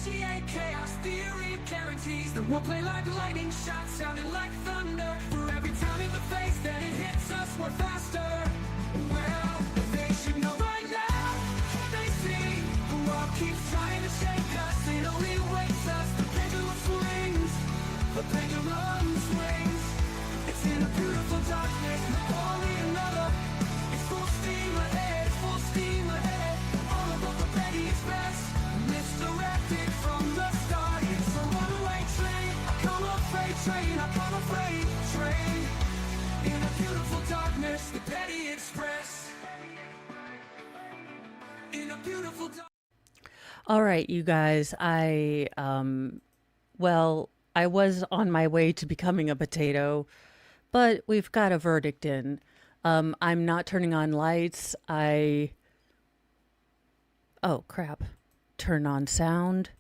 initiate chaos theory guarantees that we'll play like lightning shots sounding like thunder. For every time in the face that it hits us, we're faster. Well, they should know by now. They see the world keeps trying to shake us. It only waits us. The pendulum swings. The pendulum swings. It's in a beautiful darkness. Only another. It's full steam ahead. Full steam ahead. All about the petty express. Misdirected from the start. It's a runaway train. I come a freight train. I come a freight train. In a beautiful darkness, the petty express. In a beautiful darkness. All right, you guys, well, I was on my way to becoming a potato, but we've got a verdict in. I'm not turning on lights. Oh, crap. Turn on sound.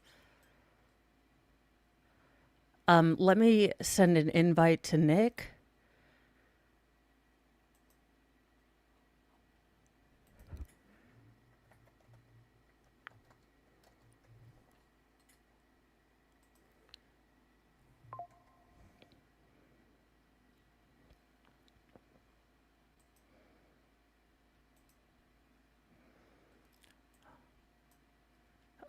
Let me send an invite to Nick.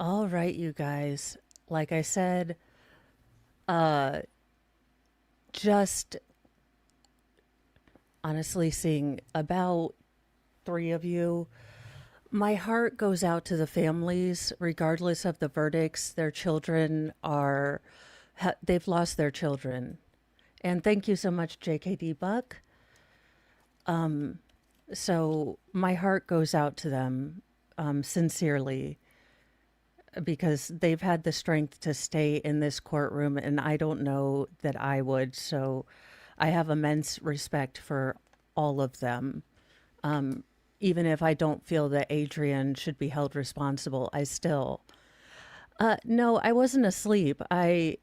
All right, you guys. Like I said, just honestly seeing about 3 of you, my heart goes out to the families, regardless of the verdicts. Their children they've lost their children. And thank you so much, JKD Buck. So my heart goes out to them, sincerely, because they've had the strength to stay in this courtroom, and I don't know that I would. So I have immense respect for all of them. Even if I don't feel that Adrian should be held responsible, I still. No, I wasn't asleep. I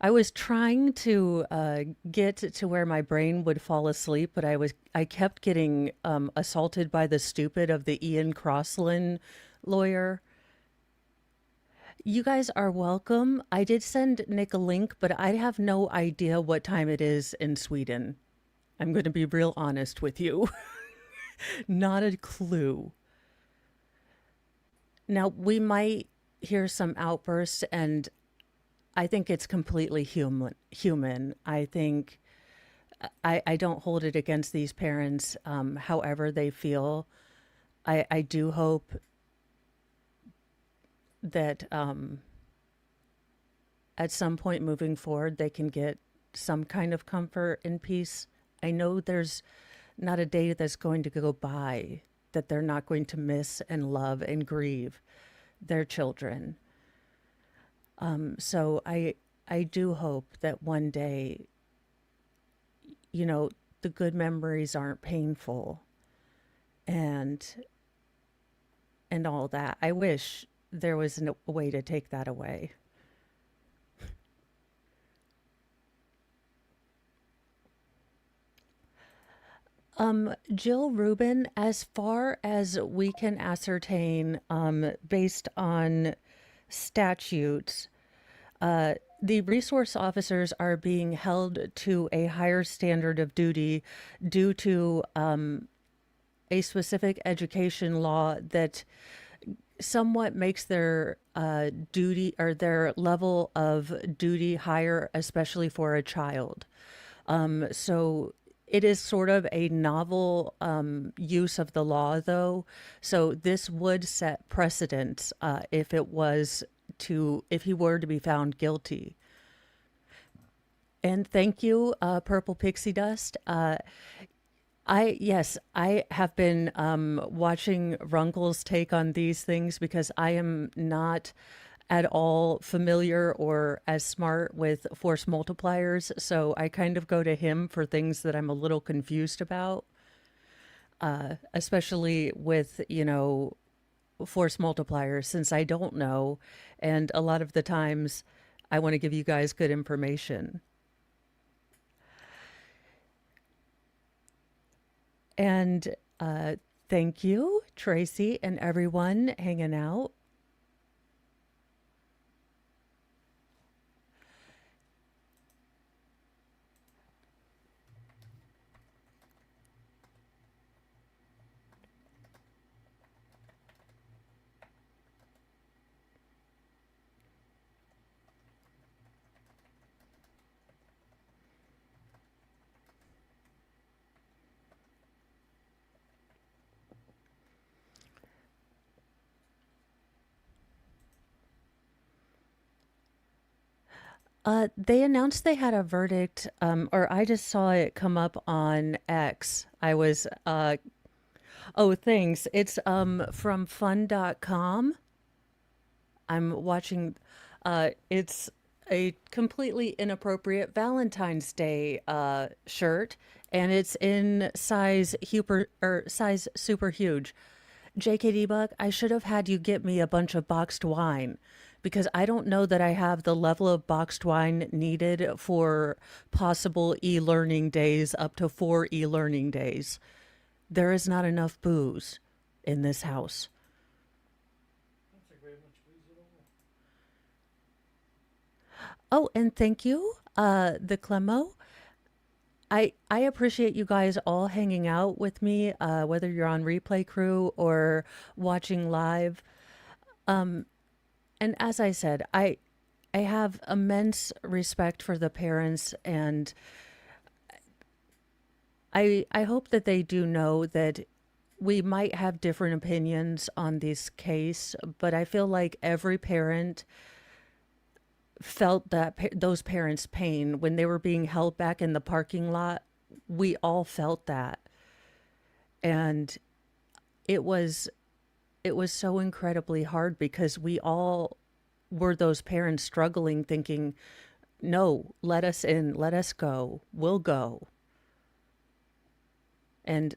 was trying to get to where my brain would fall asleep, but I kept getting assaulted by the stupid of the Ian Crossland lawyer. You guys are welcome. I did send Nick a link, but I have no idea what time it is in Sweden. I'm going to be real honest with you. Not a clue. Now, we might hear some outbursts, and I think it's completely human. I think I don't hold it against these parents, however they feel. I do hope that at some point moving forward, they can get some kind of comfort and peace. I know there's not a day that's going to go by that they're not going to miss and love and grieve their children. So I do hope that one day, the good memories aren't painful and all that. I wish there was a way to take that away. Jill Rubin, as far as we can ascertain, based on statutes, the resource officers are being held to a higher standard of duty due to a specific education law that somewhat makes their duty or their level of duty higher, especially for a child. So it is sort of a novel use of the law, though. So this would set precedents if he were to be found guilty. And thank you, Purple Pixie Dust. Yes, I have been watching Runkle's take on these things because I am not at all familiar or as smart with force multipliers. So I kind of go to him for things that I'm a little confused about, especially with, force multipliers, since I don't know. And a lot of the times I want to give you guys good information. And thank you, Tracy, and everyone hanging out. They announced they had a verdict, or I just saw it come up on X. Oh, thanks. It's from fun.com. I'm watching, it's a completely inappropriate Valentine's Day shirt, and it's in size super huge. JKD Buck, I should have had you get me a bunch of boxed wine because I don't know that I have the level of boxed wine needed for possible e-learning days, up to 4 e-learning days. There is not enough booze in this house. Oh, and thank you, the Clemo. I appreciate you guys all hanging out with me, whether you're on Replay Crew or watching live. And as I said, I have immense respect for the parents, and I hope that they do know that we might have different opinions on this case, but I feel like every parent felt that those parents' pain when they were being held back in the parking lot. We all felt that, and it was it was so incredibly hard because we all were those parents struggling, thinking, "No, let us in, let us go, we'll go." And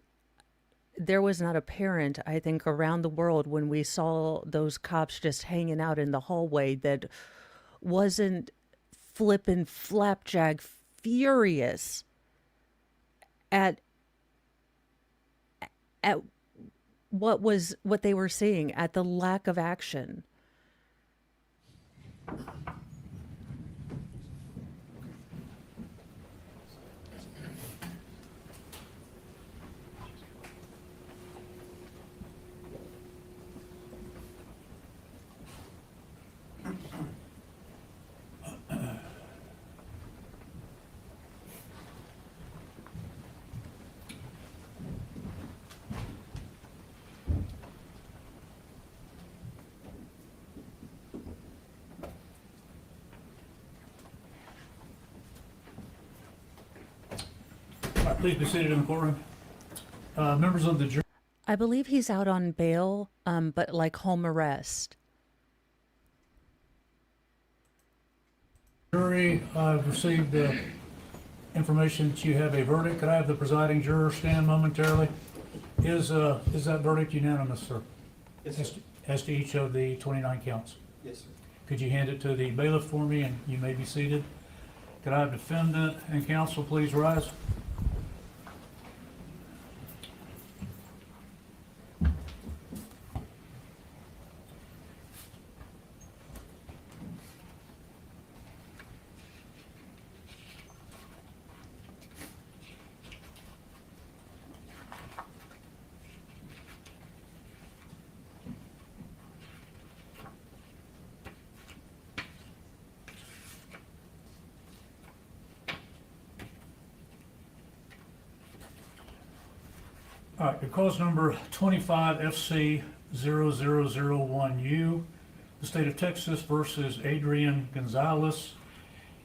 there was not a parent, I think, around the world when we saw those cops just hanging out in the hallway that wasn't flippin' flapjack furious at at what they were seeing, at the lack of action. All right, please be seated in the courtroom. Members of the I believe he's out on bail, but like home arrest. jury, I've received information that you have a verdict. Could I have the presiding juror stand momentarily? Is that verdict unanimous, sir? Yes, sir. As to each of the 29 counts? Yes, sir. Could you hand it to the bailiff for me, and you may be seated? Could I have defendant and counsel please rise? All right, your cause number 25 FC 0001U, the state of Texas versus Adrian Gonzalez.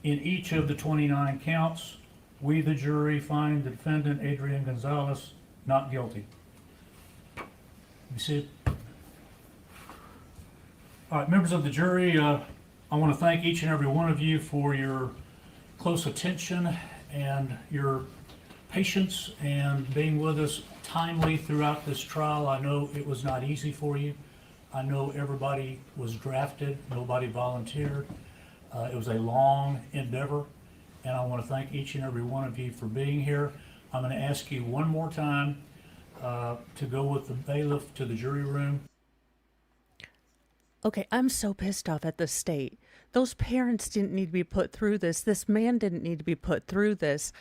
In each of the 29 counts, we, the jury, find the defendant, Adrian Gonzalez, not guilty. You see it? All right, members of the jury, I want to thank each and every one of you for your close attention and your patience and being with us timely throughout this trial. I know it was not easy for you. I know everybody was drafted, nobody volunteered. It was a long endeavor, and I want to thank each and every one of you for being here. I'm going to ask you one more time to go with the bailiff to the jury room. Okay, I'm so pissed off at the state. Those parents didn't need to be put through this. This man didn't need to be put through this.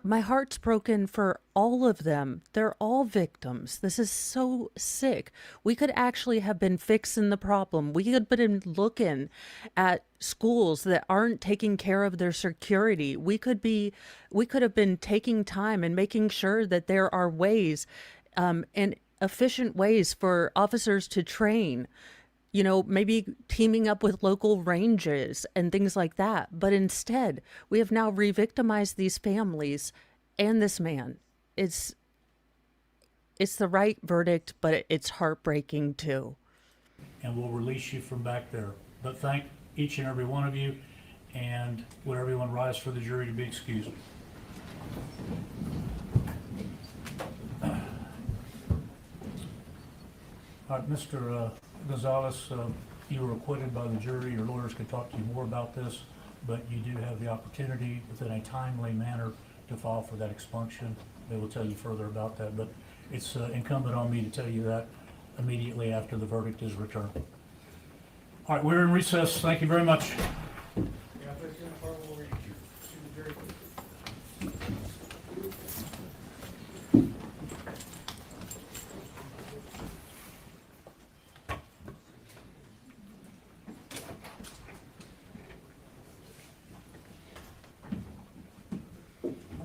My heart's broken for all of them. They're all victims. This is so sick. We could actually have been fixing the problem. We could have been looking at schools that aren't taking care of their security. We could have been taking time and making sure that there are ways, and efficient ways for officers to train. you know, maybe teaming up with local ranges and things like that. But instead, we have now re-victimized these families and this man. It's it's the right verdict, but it's heartbreaking too. And we'll release you from back there. But thank each and every one of you, and would everyone rise for the jury to be excused? All right, Mr. Gonzalez, you were acquitted by the jury. Your lawyers could talk to you more about this, but you do have the opportunity within a timely manner to file for that expunction. They will tell you further about that, but it's incumbent on me to tell you that immediately after the verdict is returned. All right, we're in recess. Thank you very much. I'm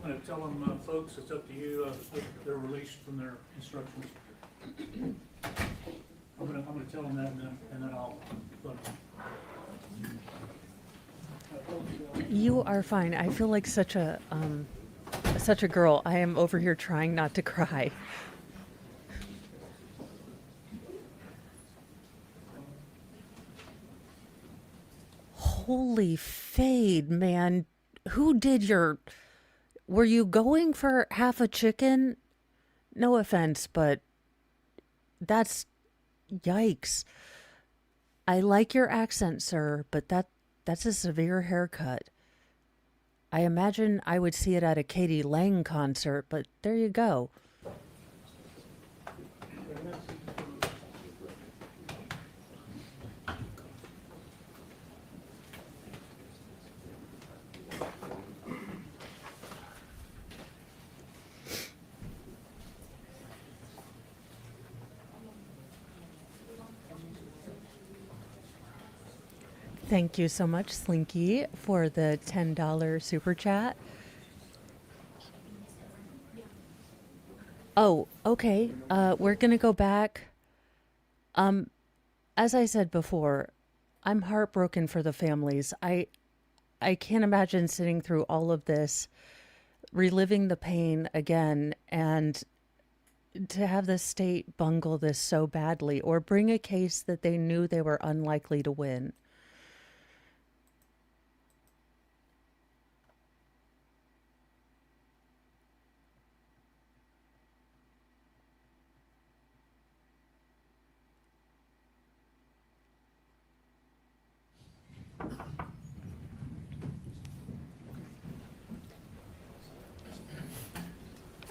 going to tell them, folks, it's up to you. They're released from their instructions. I'm going to tell them that, and then I'll let them. You are fine. I feel like such a girl. I am over here trying not to cry. Holy fade, man. Who did your... Were you going for half a chicken? No offense, but that's... Yikes. I like your accent, sir, but that's a severe haircut. I imagine I would see it at a Katie Lang concert, but there you go. Thank you so much, Slinky, for the $10 super chat. Oh, okay. We're gonna go back. As I said before, I'm heartbroken for the families. I can't imagine sitting through all of this, reliving the pain again, and to have the state bungle this so badly or bring a case that they knew they were unlikely to win.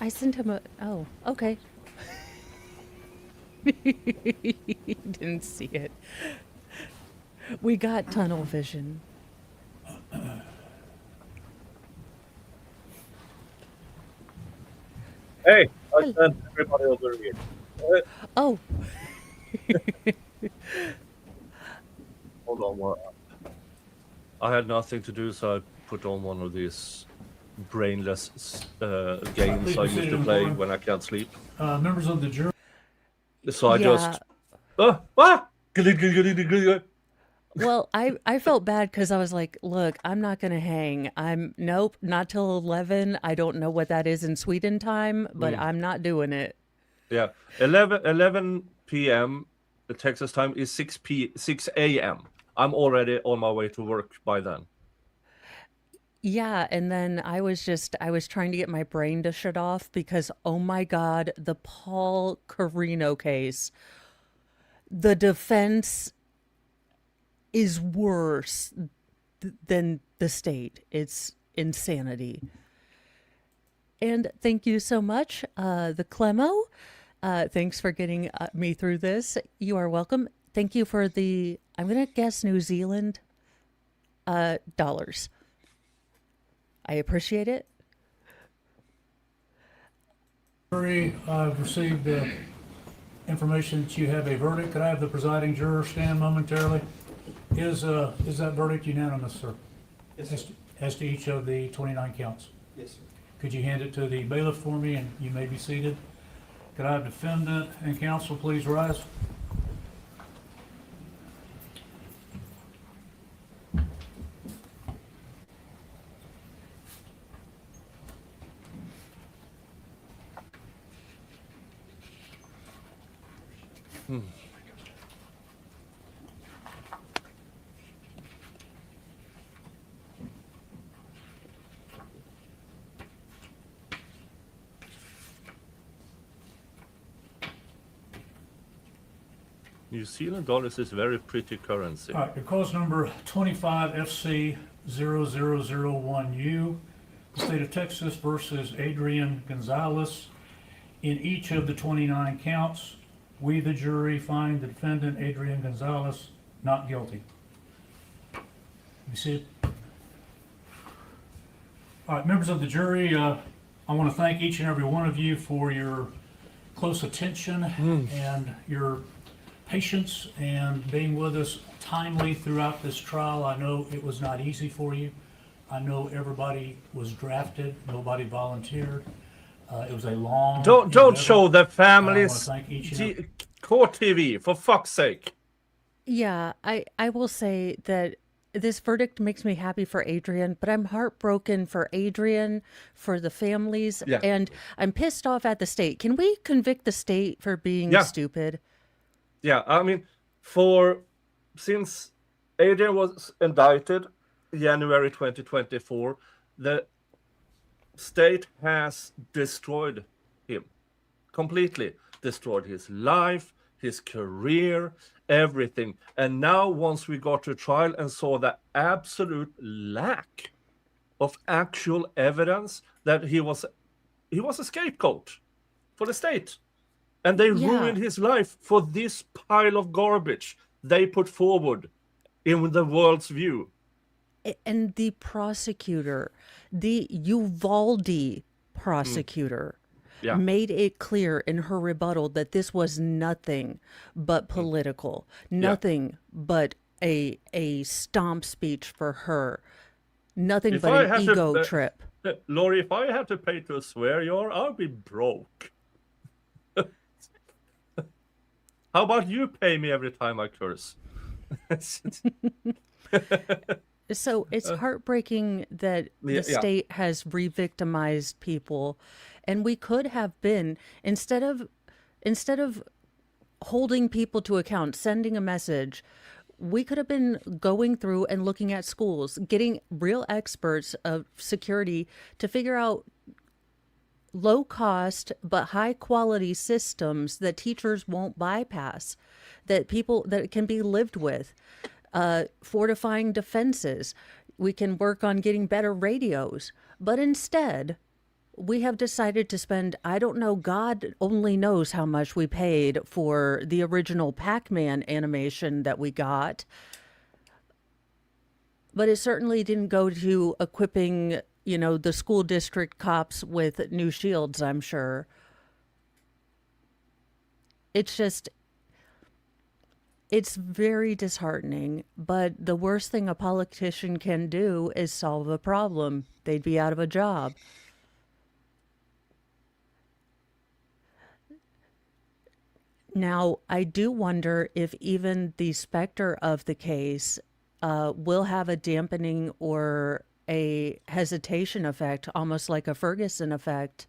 I sent him a... Oh, okay. Didn't see it. We got tunnel vision. Hey, I sent everybody over here. Oh, Hold on, I had nothing to do, so I put on one of these brainless games I used to play when I can't sleep. Members of the jury. So I yeah. just Well, I felt bad because I was like, look, I'm not going to hang. Nope, not till 11. I don't know what that is in Sweden time, but I'm not doing it. Yeah, 11 p.m. The Texas time is 6 a.m. I'm already on my way to work by then. Yeah, and then I was trying to get my brain to shut off because, oh my God, the Paul Carino case, the defense is worse than the state. It's insanity. And thank you so much, the Clemo. Thanks for getting me through this. You are welcome. Thank you for the, I'm going to guess New Zealand dollars. I appreciate it. Jury, I've received information that you have a verdict. Could I have the presiding juror stand momentarily? Is that verdict unanimous, sir? Yes, sir. As to each of the 29 counts? Yes, sir. Could you hand it to the bailiff for me, and you may be seated? Could I have defendant and counsel please rise? New Zealand dollars is very pretty currency. All right, your cause number 25FC0001U, the state of Texas versus Adrian Gonzalez. In each of the 29 counts, we, the jury, find the defendant, Adrian Gonzalez, not guilty. You see it? All right, members of the jury, I want to thank each and every one of you for your close attention and your patience and being with us timely throughout this trial. I know it was not easy for you. I know everybody was drafted, nobody volunteered. It was a long. Don't endeavor. show the I want to families thank each and every. court TV, for fuck's sake. Yeah, I will say that this verdict makes me happy for Adrian, but I'm heartbroken for Adrian, for the families, Yeah. and I'm pissed off at the state. Can we convict the state for being Yeah. stupid? Yeah, I mean, since Adrian was indicted January 2024, the state has destroyed him completely, destroyed his life, his career, everything. And now, once we got to trial and saw the absolute lack of actual evidence that he was a scapegoat for the state. And they Yeah. ruined his life for this pile of garbage they put forward in the world's view. And the prosecutor, the Uvalde prosecutor, Yeah. made it clear in her rebuttal that this was nothing but political, nothing but a stomp speech for her, nothing If but I an had to- ego trip. Laurie, if I had to pay to swear jar, I'll be broke. How about you pay me every time I curse? So it's heartbreaking that the yeah. state has re-victimized people, and we could have been, instead of holding people to account, sending a message, we could have been going through and looking at schools, getting real experts of security to figure out low cost but high quality systems that teachers won't bypass, that can be lived with. Fortifying defenses. We can work on getting better radios. But instead, we have decided to spend, I don't know, God only knows how much we paid for the original Pac-Man animation that we got. But it certainly didn't go to equipping, the school district cops with new shields, I'm sure. It's very disheartening, but the worst thing a politician can do is solve a problem. They'd be out of a job. Now, I do wonder if even the specter of the case will have a dampening or a hesitation effect, almost like a Ferguson effect,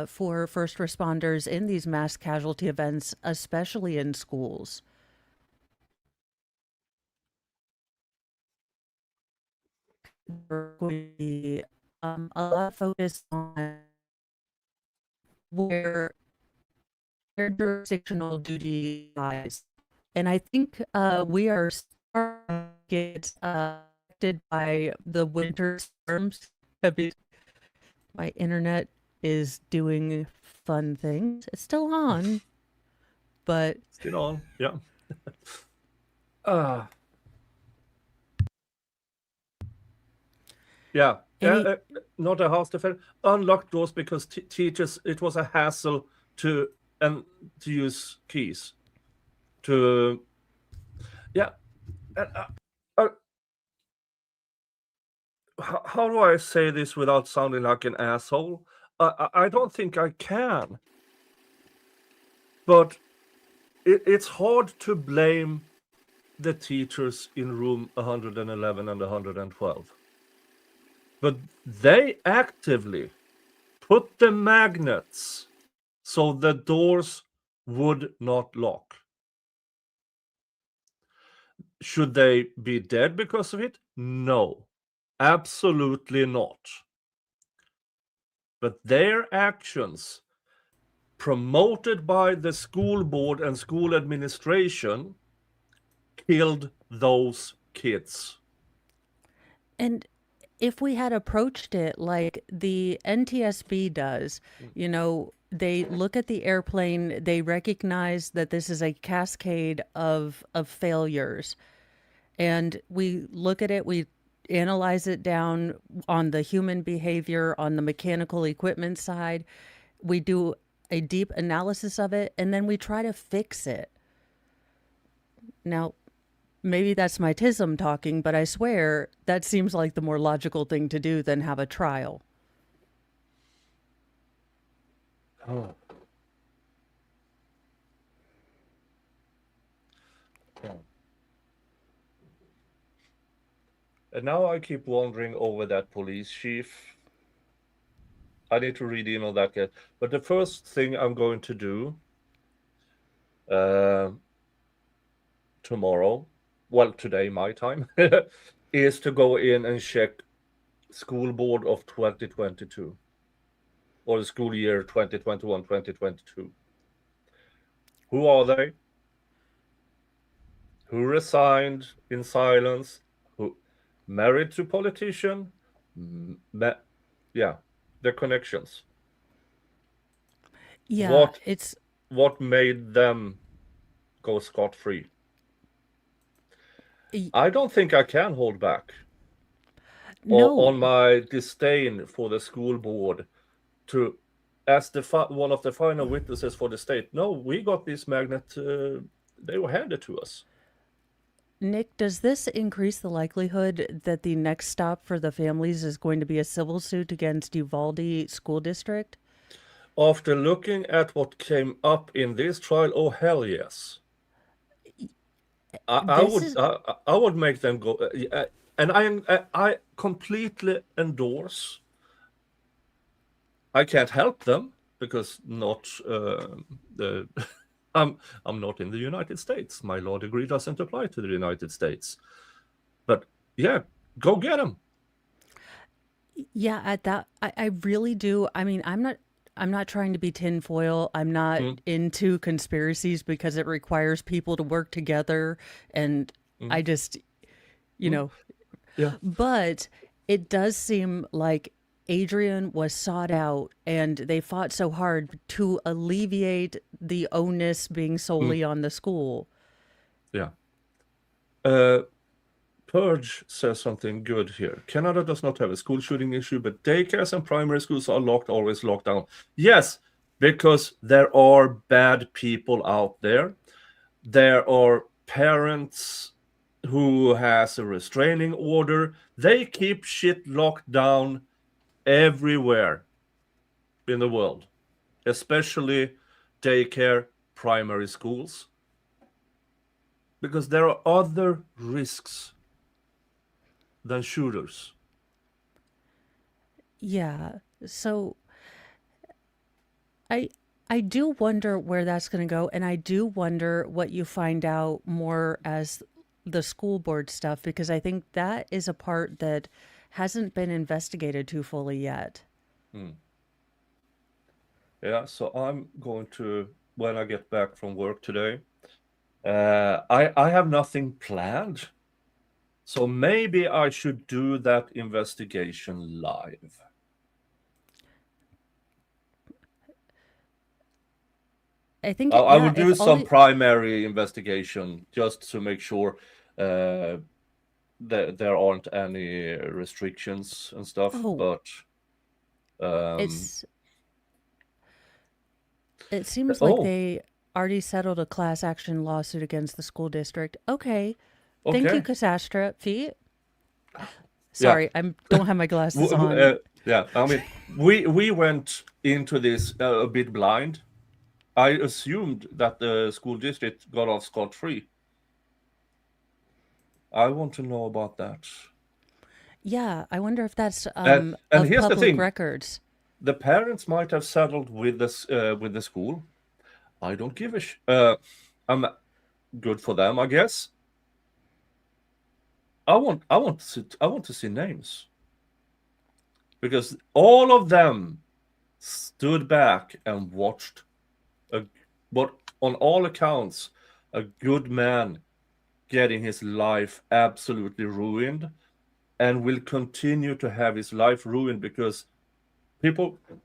for first responders in these mass casualty events, especially in schools. There's going to be a lot of focus on where their jurisdictional duty lies. And I think we are starting to get affected by the winter storms. My internet is doing fun things. It's still on, but Still on, yeah. Yeah, not a house defense. Unlocked doors because teachers, it was a hassle to use keys. How do I say this without sounding like an asshole? I don't think I can. But it's hard to blame the teachers in room 111 and 112. But they actively put the magnets so the doors would not lock. Should they be dead because of it? No, absolutely not. But their actions, promoted by the school board and school administration, killed those kids. And if we had approached it like the NTSB does, you know, they look at the airplane, they recognize that this is a cascade of failures, and we look at it, we analyze it down on the human behavior, on the mechanical equipment side. We do a deep analysis of it, and then we try to fix it. Now, maybe that's my tism talking, but I swear that seems like the more logical thing to do than have a trial. Oh. Yeah. And now I keep wandering over that police chief. I need to read in on that yet. But the first thing I'm going to do tomorrow, well, today my time, is to go in and check school board of 2022 or the school year 2021-2022. Who are they? Who resigned in silence? Who married to politician? Yeah, their connections. Yeah, it's What made them go scot-free? y- I don't think I can hold back no. on my disdain for the school board to, as one of the final witnesses for the state. No, we got this magnet. They were handed to us. Nick, does this increase the likelihood that the next stop for the families is going to be a civil suit against Uvalde School District? After looking at what came up in this trial, oh hell yes. I would make them go, and I completely endorse. I can't help them because not the I'm not in the United States. My law degree doesn't apply to the United States. But yeah, go get them. Yeah, at that, I really do. I mean, I'm not trying to be tinfoil. I'm not into conspiracies because it requires people to work together, and I just, you know, Yeah. but it does seem like Adrian was sought out and they fought so hard to alleviate the onus being solely on the school. Yeah. Purge says something good here. Canada does not have a school shooting issue, but daycares and primary schools are always locked down. Yes, because there are bad people out there. There are parents who has a restraining order. They keep shit locked down everywhere in the world, especially daycare, primary schools, because there are other risks than shooters. Yeah. So I do wonder where that's going to go, and I do wonder what you find out more as the school board stuff, because I think that is a part that hasn't been investigated too fully yet. Yeah, so I'm going to, when I get back from work today, I have nothing planned. So maybe I should do that investigation live. I think, I yeah, will do if all some the, primary investigation just to make sure that there aren't any restrictions and stuff. oh, But it's, it seems like oh, they already settled a class action lawsuit against the school district. Okay. Thank you, okay, Cassandra. Feet. yeah. Sorry, I don't have my glasses on. Yeah, I mean, we went into this a bit blind. I assumed that the school district got off scot-free. I want to know about that. Yeah, I wonder if that's And of here's the public thing: records. the parents might have settled with the school. I don't give a I'm good for them, I guess. I want to see names, because all of them stood back and watched what on all accounts a good man getting his life absolutely ruined, and will continue to have his life ruined because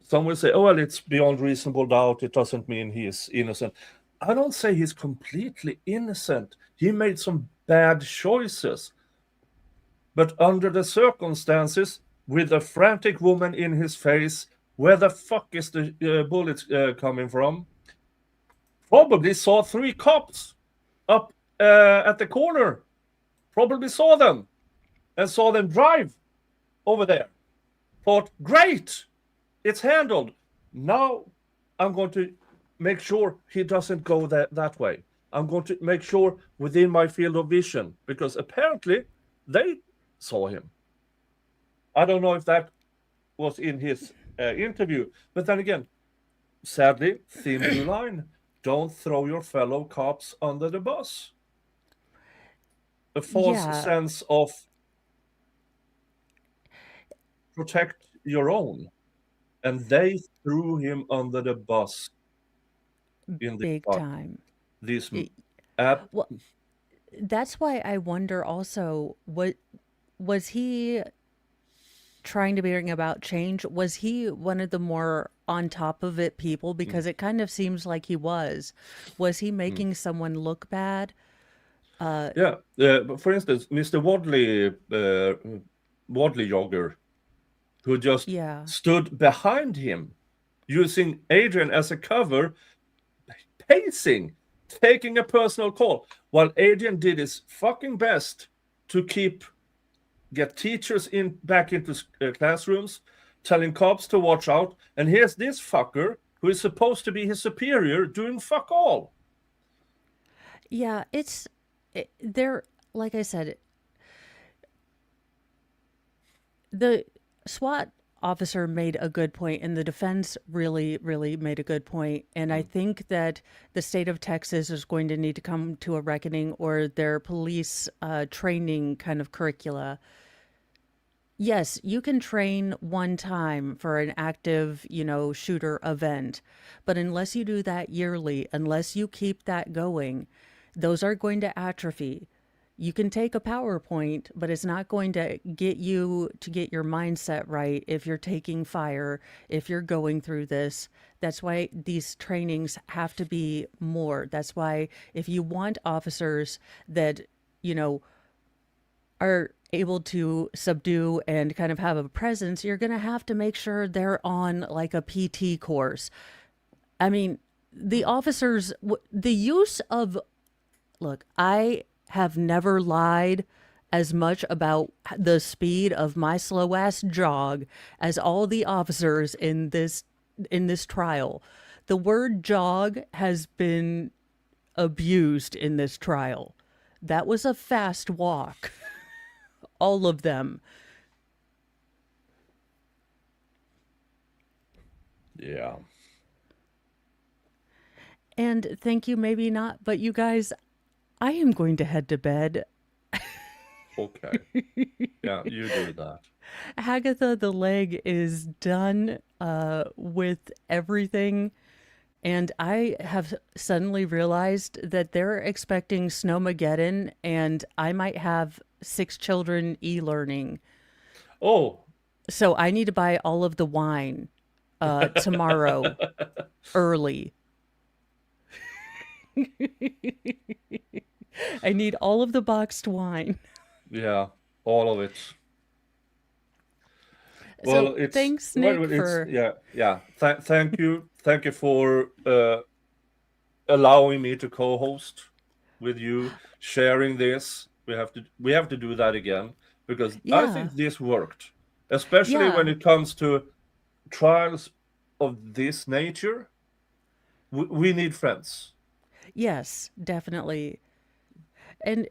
some will say, oh well, it's beyond reasonable doubt, it doesn't mean he is innocent. I don't say he's completely innocent. He made some bad choices, but under the circumstances, with a frantic woman in his face, where the fuck is the bullets coming from? Probably saw 3 cops up at the corner. Probably saw them and saw them drive over there. Thought, great, it's handled. Now I'm going to make sure he doesn't go that way. I'm going to make sure within my field of vision, because apparently they saw him. I don't know if that was in his interview, but then again, sadly, thin blue line. Don't throw your fellow cops under the bus. A false Yeah, sense of protect your own. And they threw him under the bus in this big part. time. This It- app. well, that's why I wonder also, what was he trying to bring about change? Was he one of the more on top of it people? Because it kind of seems like he was. Was he making someone look bad? Yeah. But for instance, Mr. Wadley jogger, who just Yeah. stood behind him, using Adrian as a cover, pacing, taking a personal call, while Adrian did his fucking best to get teachers back into classrooms, telling cops to watch out. And here's this fucker who is supposed to be his superior doing fuck all. Yeah, there, like I said, the SWAT officer made a good point, and the defense really, really made a good point. And I think that the state of Texas is going to need to come to a reckoning, or their police training kind of curricula. Yes, you can train one time for an active, shooter event, but unless you do that yearly, unless you keep that going, those are going to atrophy. You can take a PowerPoint, but it's not going to get you to get your mindset right if you're taking fire, if you're going through this. That's why these trainings have to be more. That's why if you want officers that, are able to subdue and kind of have a presence, you're going to have to make sure they're on like a PT course. I mean, the officers, the use of, look, I have never lied as much about the speed of my slow ass jog as all the officers in this trial. The word jog has been abused in this trial. That was a fast walk. All of them. Yeah. And thank you, maybe not, but you guys, I am going to head to bed. Okay. Yeah, you do that. Hagatha the leg is done with everything. And I have suddenly realized that they're expecting Snowmageddon, and I might have 6 children e-learning. Oh, So I need to buy all of the wine tomorrow early. I need all of the boxed wine. yeah, all of it. So Well, thanks, Nick, it's for yeah. Thank you for allowing me to co-host with you, sharing this. We have to do that again, because I yeah, think this worked, especially when yeah, it comes to trials of this nature. We need friends. yes, definitely. And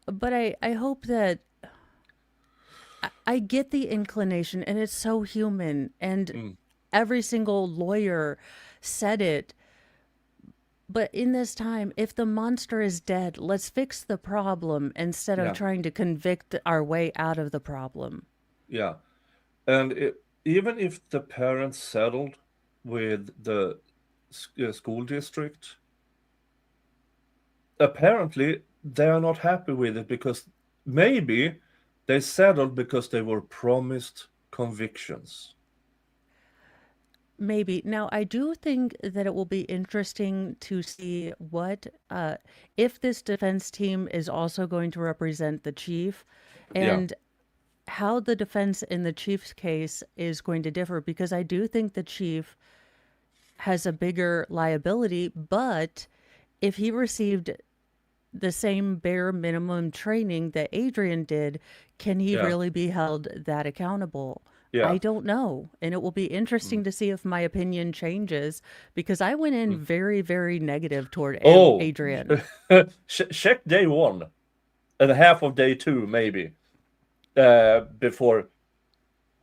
but I hope that I get the inclination, and it's so human, and Mm. every single lawyer said it, But in this time, if the monster is dead, let's fix the problem instead of Yeah, trying to convict our way out of the problem. yeah. And even if the parents settled with the school district, apparently they are not happy with it because maybe they settled because they were promised convictions. Maybe. Now, I do think that it will be interesting to see if this defense team is also going to represent the chief Yeah, and how the defense in the chief's case is going to differ, because I do think the chief has a bigger liability, but if he received the same bare minimum training that Adrian did, can he yeah, really be held that accountable? I yeah. don't know. And it will be Mm, interesting to see if my opinion changes because I went in mm. very, very negative toward Oh, Adrian. check day one and half of day two, maybe, before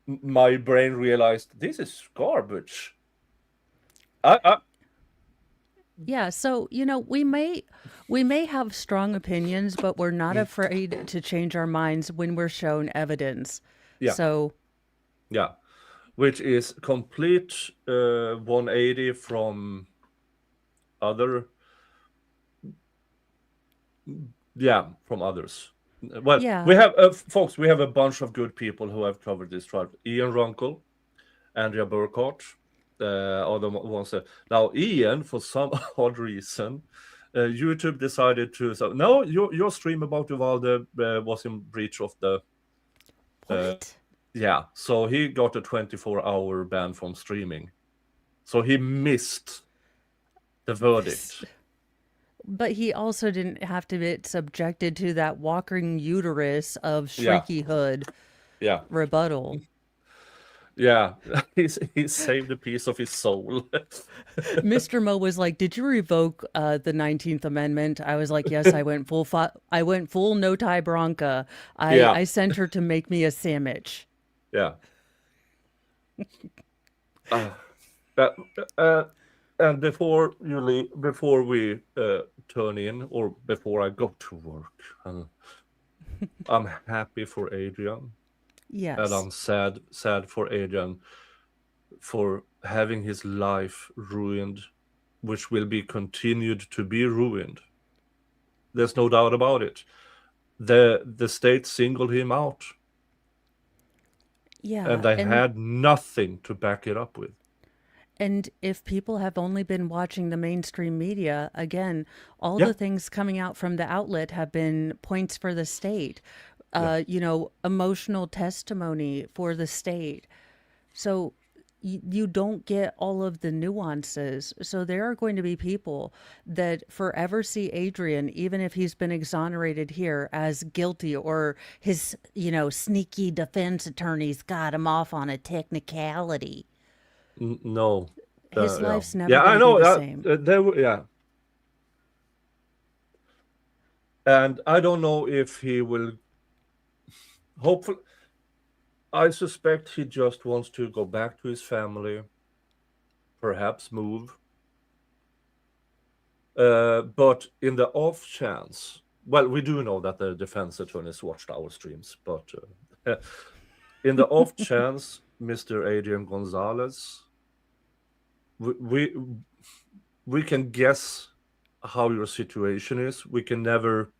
my brain realized this is garbage. I Yeah, so we may have strong opinions, but we're not mm, afraid to change our minds when we're shown evidence. yeah, So, yeah, which is complete 180 from other, yeah, from others. Well, we yeah. have folks, we have a bunch of good people who have covered this trial. Ian Runkle, Andrea Burkhardt, are the ones that now Ian, for some odd reason, YouTube decided to, so no, your stream about Uvalde was in breach of the uh, What? yeah, so he got a 24-hour ban from streaming, so he missed the verdict. But he also didn't have to get subjected to that walking uterus of Yeah, Shrieky Hood yeah, rebuttal. yeah. He saved a piece of his soul. Mr. Mo was like, "Did you revoke the 19th Amendment?" I was like, "Yes, I went full no tie Bronca. I Yeah, I sent her to make me a sandwich." yeah. Uh, uh, uh, and before we turn in, or before I go to work, I'm happy for Adrian, and Yes. I'm sad for Adrian for having his life ruined, which will be continued to be ruined. There's no doubt about it. The state singled him out, and Yeah, they had nothing to back it up with. and if people have only been watching the mainstream media, again, all Yeah, the things coming out from the outlet have been points for the state, yeah. emotional testimony for the state. So you don't get all of the nuances. So there are going to be people that forever see Adrian, even if he's been exonerated here, as guilty, or his, sneaky defense attorneys got him off on a technicality. No, His yeah, life's never yeah. going I to be know. the same. There were, yeah, and I don't know if he will. Hopefully, I suspect he just wants to go back to his family, perhaps move. But in the off chance, well, we do know that the defense attorneys watched our streams, but in the off chance, Mr. Adrian Gonzalez, we, we we can guess how your situation is. We can never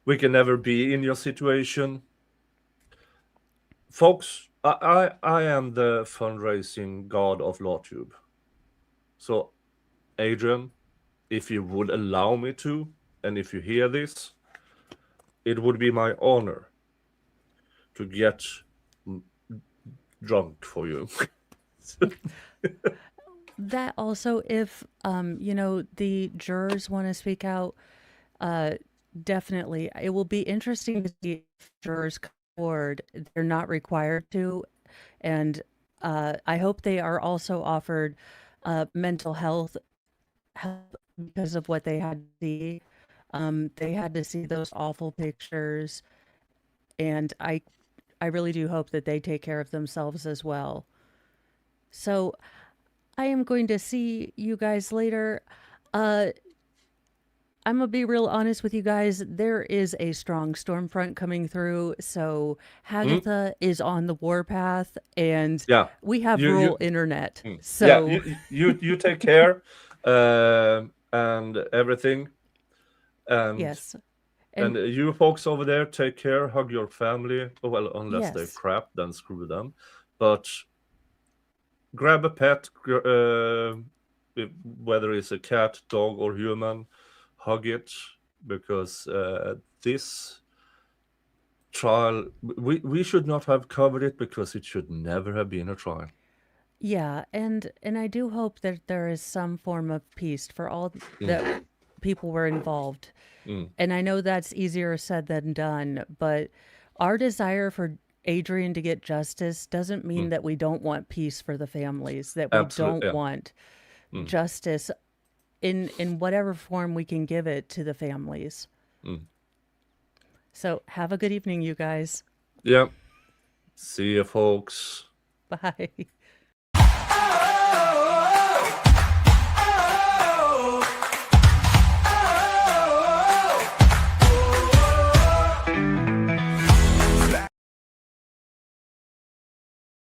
we can never be in your situation. Folks, I am the fundraising god of LawTube. So, Adrian, if you would allow me to, and if you hear this, it would be my honor to get drunk for you. That also, if the jurors want to speak out, uh, definitely, it will be interesting to see if jurors come forward. They're not required to, and I hope they are also offered mental health help because of what they had to see. They had to see those awful pictures, and I really do hope that they take care of themselves as well. So I am going to see you guys later. I'm gonna be real honest with you guys. There is a strong storm front coming through, so Hmm? Hagatha is on the warpath, and Yeah. we have rural internet. Yeah, So you take care, and everything, and yes, and and you folks over there, take care, hug your family. Well, unless they're yes, crap, then screw them. But grab a pet, whether it's a cat, dog, or human, hug it, because this trial, we should not have covered it, because it should never have been a trial. yeah, and I do hope that there is some form of peace for all that Mm, people were involved. mm, And I know that's easier said than done, but our desire for Adrian to get justice doesn't mean mm. that we don't want peace for the families, that we Absolutely, don't yeah. want Mm, justice in whatever form we can give it to the families. mm. So have a good evening, you guys. Yeah. See you, folks. Bye.